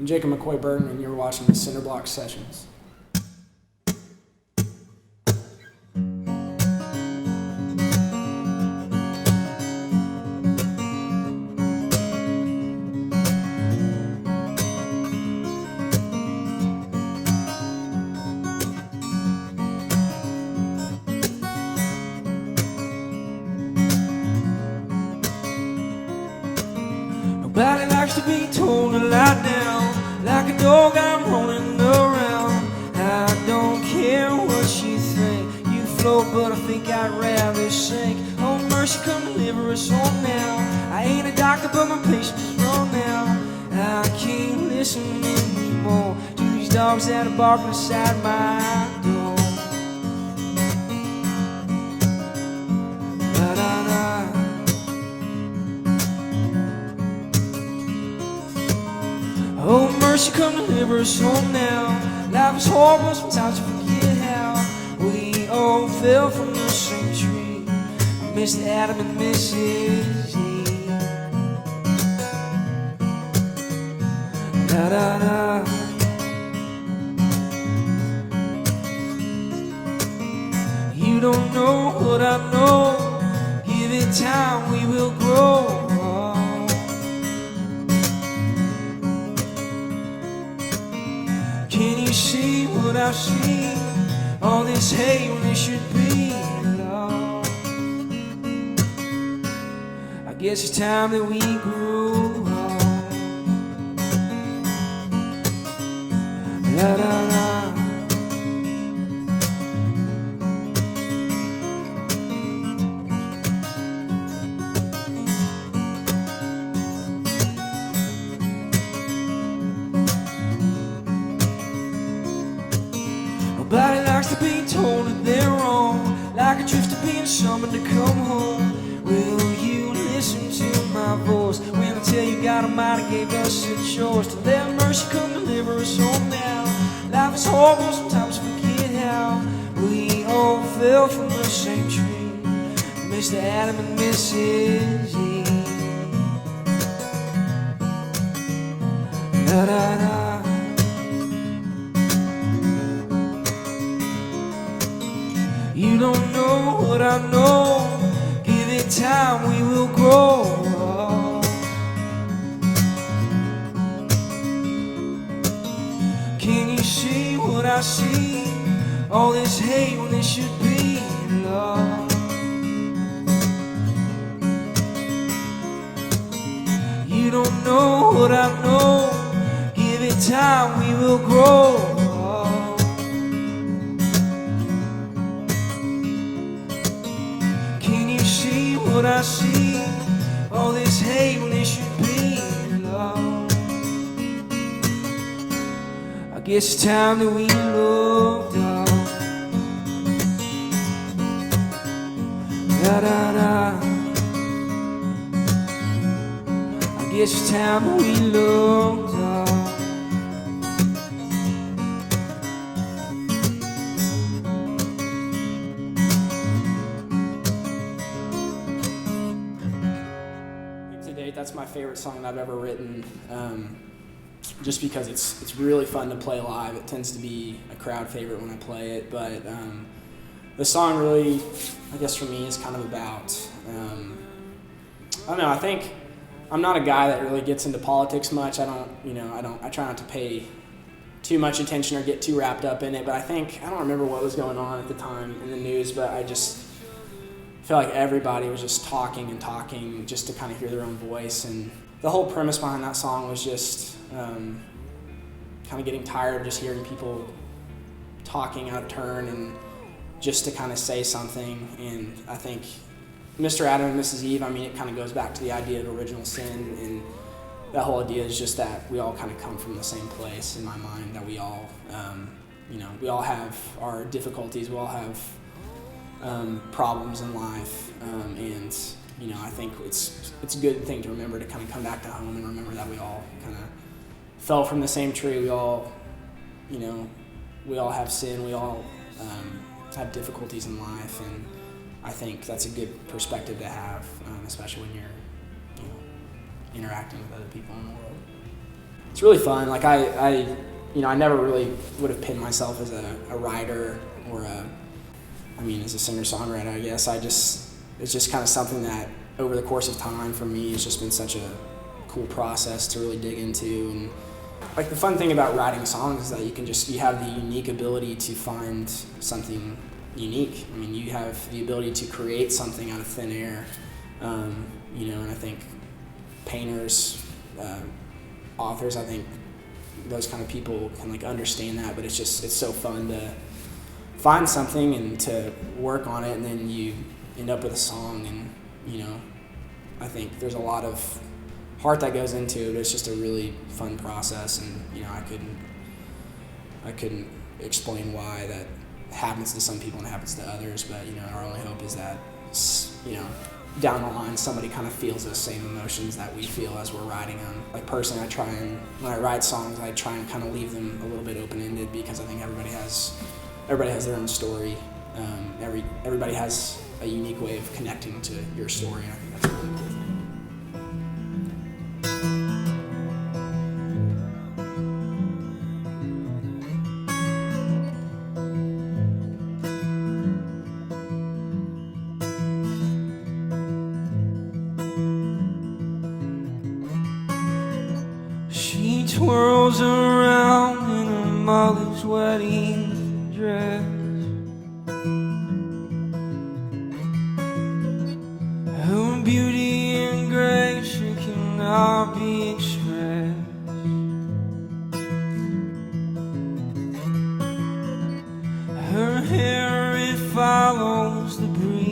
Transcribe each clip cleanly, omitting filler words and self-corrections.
I'm Jacob McCoy Burton, and you're watching the Cinderblock sessions. Nobody likes to be told to lie down. Like a dog I'm rolling around. I don't care what you think. You float but I think I'd rather sink. Oh mercy, come deliver us all now. I ain't a doctor but my patience is wrong now. I can't listen anymore to these dogs that are barking beside my door. Da-da-da. Oh mercy, come deliver us home now. Life is horrible, sometimes we forget how we all fell from the same tree. Mr. Adam and Mrs. Eve. Da-da-da. You don't know what I know. Give it time, we will grow. Can you see what I've seen? All this hate when it should be love. I guess it's time that we grew up. La da da. Nobody likes to be told that they're wrong. Like a drifter being summoned to come home. Will you listen to my voice when I tell you God Almighty gave us a choice to let mercy come deliver us home now? Life is horrible, sometimes we forget how we all fell from the same tree. Mr. Adam and Mrs. Eve. Da da da. You don't know what I know. Give it time, we will grow. Can you see what I see? All this hate when it should be love. You don't know what I know. Give it time, we will grow. What I see, all this hate when it should be love. I guess it's time that we looked up. Da da da. I guess it's time that we looked up. That's my favorite song I've ever written, just because it's really fun to play live. It tends to be a crowd favorite when I play it, but the song really, I guess for me, is kind of about, I don't know, I think I'm not a guy that really gets into politics much. I try not to pay too much attention or get too wrapped up in it, but I don't remember what was going on at the time in the news, but I just feel like everybody was just talking and talking just to kind of hear their own voice, and the whole premise behind that song was just kind of getting tired of just hearing people talking out of turn and just to kind of say something. And I think Mr. Adam and Mrs. Eve, it kind of goes back to the idea of original sin, and that whole idea is just that we all kind of come from the same place in my mind, that we all we all have our difficulties, we all have problems in life, and I think it's a good thing to remember, to kind of come back to home and remember that we all kind of fell from the same tree. We all have sin. We all have difficulties in life, and I think that's a good perspective to have, especially when you're interacting with other people in the world. it's really fun. Like I never really would have pinned myself as a writer or as a singer-songwriter, I guess. It's just kind of something that over the course of time for me has just been such a cool process to really dig into. And like the fun thing about writing songs is that you have the unique ability to find something unique. I mean, you have the ability to create something out of thin air, and I think painters, authors, I think those kind of people can like understand that, but it's so fun to find something and to work on it, and then you end up with a song. And I think there's a lot of heart that goes into it. It's just a really fun process, and I couldn't explain why that happens to some people and happens to others, but our only hope is that down the line somebody kind of feels those same emotions that we feel as we're writing them. Like personally, when I write songs, I try and kind of leave them a little bit open-ended, because I think everybody has their own story. Everybody has a unique way of connecting to your story, and I think that's a really cool thing. She twirls around in her mother's wedding dress. Her beauty and grace, she cannot be expressed. Her hair, it follows the breeze.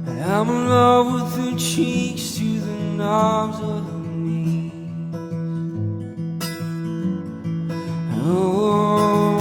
And I'm in love with her cheeks to the knobs of her knees. Oh,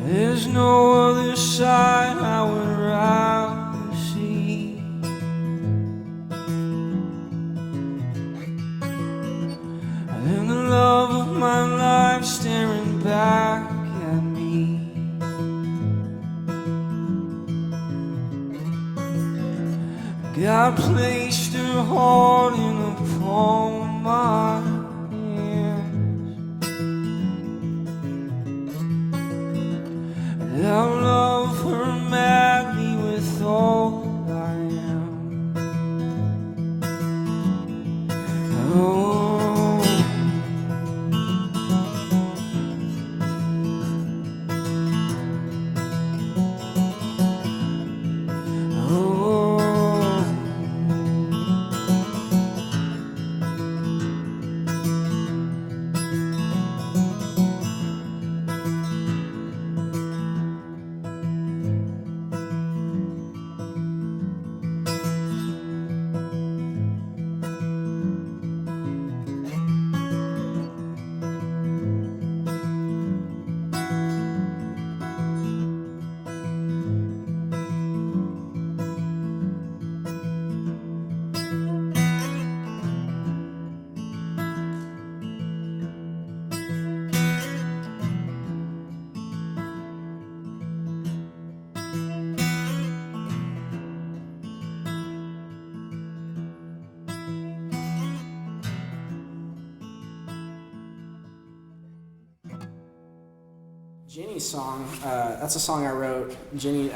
there's no other side I would rather see than the love of my life staring back at me. God placed her heart in a palm of my hand. I love her madly with all I am. Oh, Jenny's song, that's a song I wrote. Jenny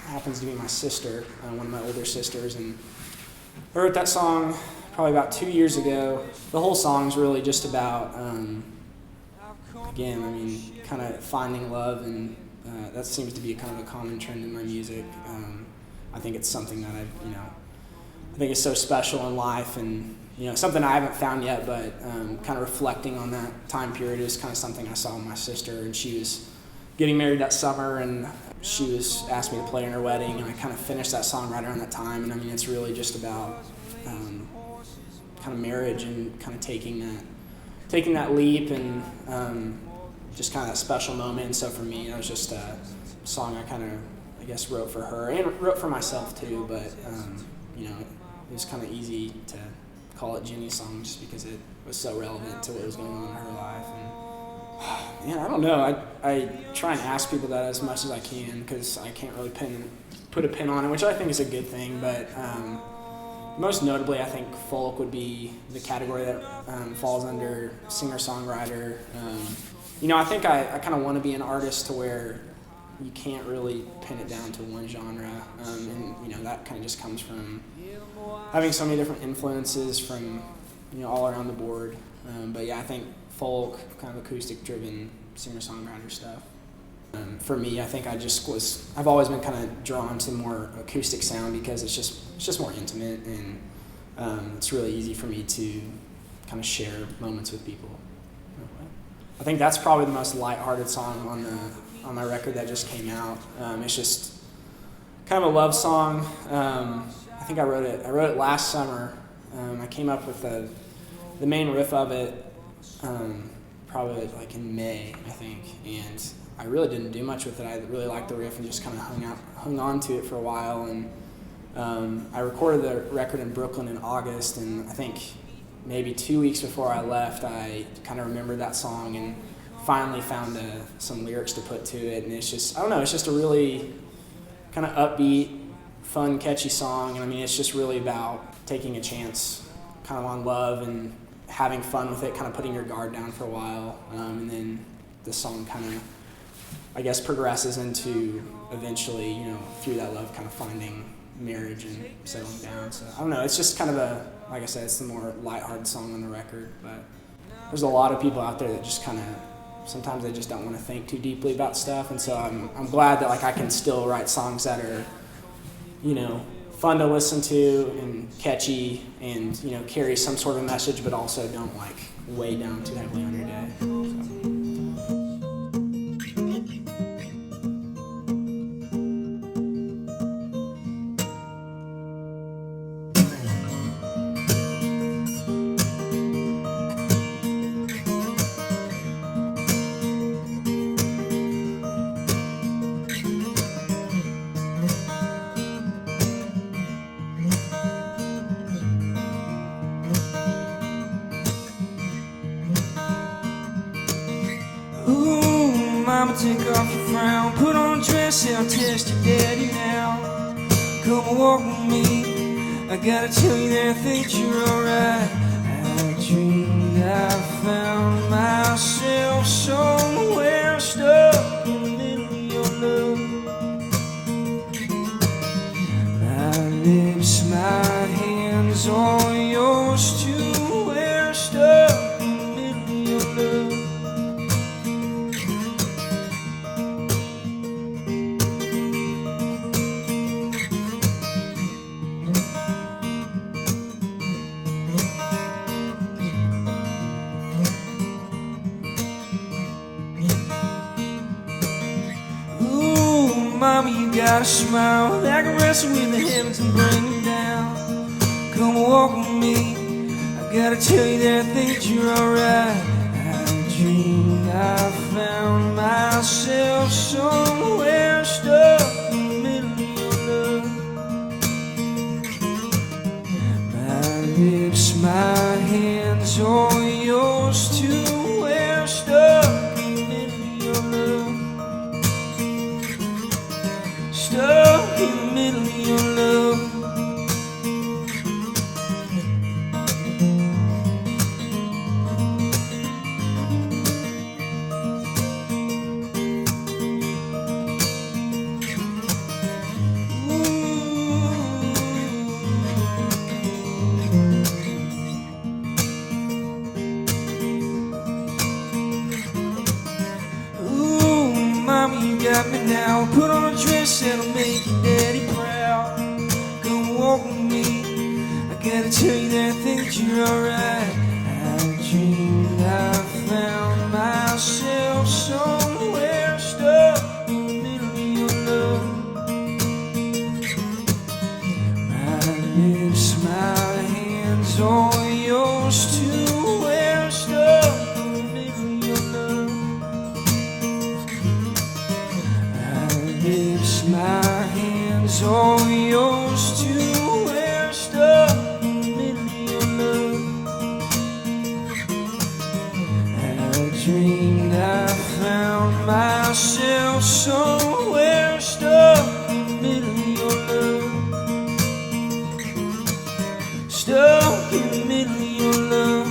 happens to be my sister, one of my older sisters, and I wrote that song probably about 2 years ago. The whole song's really just about, kind of finding love, and that seems to be kind of a common trend in my music. I think it's something that I think is so special in life, and something I haven't found yet, but kind of reflecting on that time period is kind of something I saw in my sister, and she was getting married that summer, and she was asked me to play in her wedding, and I kind of finished that song right around that time. And it's really just about kind of marriage and kind of taking that leap and just kind of that special moment. And so for me, it was just a song I kind of, I guess, wrote for her and wrote for myself too. But you know, it was kind of easy to call it Jenny's song just because it was so relevant to what was going on in her life. And yeah, I don't know. I try and ask people that as much as I can because I can't really put a pin on it, which I think is a good thing. But most notably, I think folk would be the category that falls under singer-songwriter. You know, I think I kind of want to be an artist to where you can't really pin it down to one genre, and you know that kind of just comes from having so many different influences from all around the board. But yeah, I think folk, kind of acoustic-driven singer-songwriter stuff. For me, I think I've always been kind of drawn to more acoustic sound because it's just more intimate, and it's really easy for me to kind of share moments with people. I think that's probably the most lighthearted song on my record that just came out. It's just kind of a love song. I think I wrote it last summer. I came up with the main riff of it probably like in May, I think, and I really didn't do much with it. I really liked the riff and just kind of hung on to it for a while. And I recorded the record in Brooklyn in August, and I think maybe 2 weeks before I left, I kind of remembered that song and finally found some lyrics to put to it. And it's just, I don't know, it's just a really kind of upbeat, fun, catchy song. And I mean, it's just really about taking a chance kind of on love and having fun with it, kind of putting your guard down for a while. And then the song kind of, I guess, progresses into eventually, through that love, kind of finding marriage and settling down. So I don't know, it's just kind of like I said, it's the more lighthearted song on the record. But there's a lot of people out there that just kind of, sometimes they just don't want to think too deeply about stuff. And so I'm glad that I can still write songs that are, fun to listen to and catchy and, carry some sort of message, but also don't weigh down too heavily on your day. So. Ooh, mama, take off your frown. Put on a dress, I'll test your daddy now. Come and walk with me. I gotta tell you that I think you're alright. I dreamed I found myself somewhere stuck in the middle of your love. My lips, my hands, all yours too. We're stuck in the middle of your love. Mama, you got a smile that can wrestle with the heavens and bring them down. Come walk with me. I gotta tell you that I think you're alright. I dreamed I found myself somewhere stuck in the middle of your love. My lips, my hands, all yours too. We're stuck in the middle of your love. Stuck in the middle of your love. Ooh, mama, you got me now. Put on a dress that'll make your daddy proud. Come walk with me. I gotta tell you that I think you're alright. I dreamed I found myself somewhere stuck in the middle of your love. My lips, my hands, all yours too. We're stuck in the middle of your love. Lips, my hands, all yours to wear stuck in the middle of your love. I dreamed I found myself somewhere stuck in the middle of your love. Stuck in the middle of your love.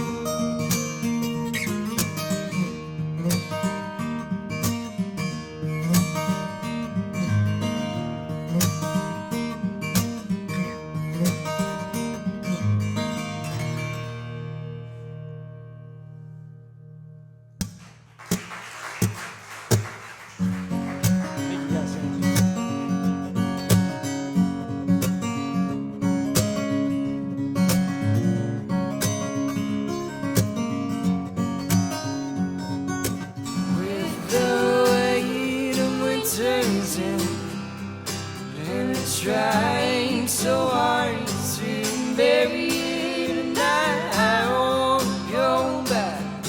Trying so hard to bury you tonight. I won't go back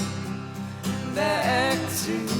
to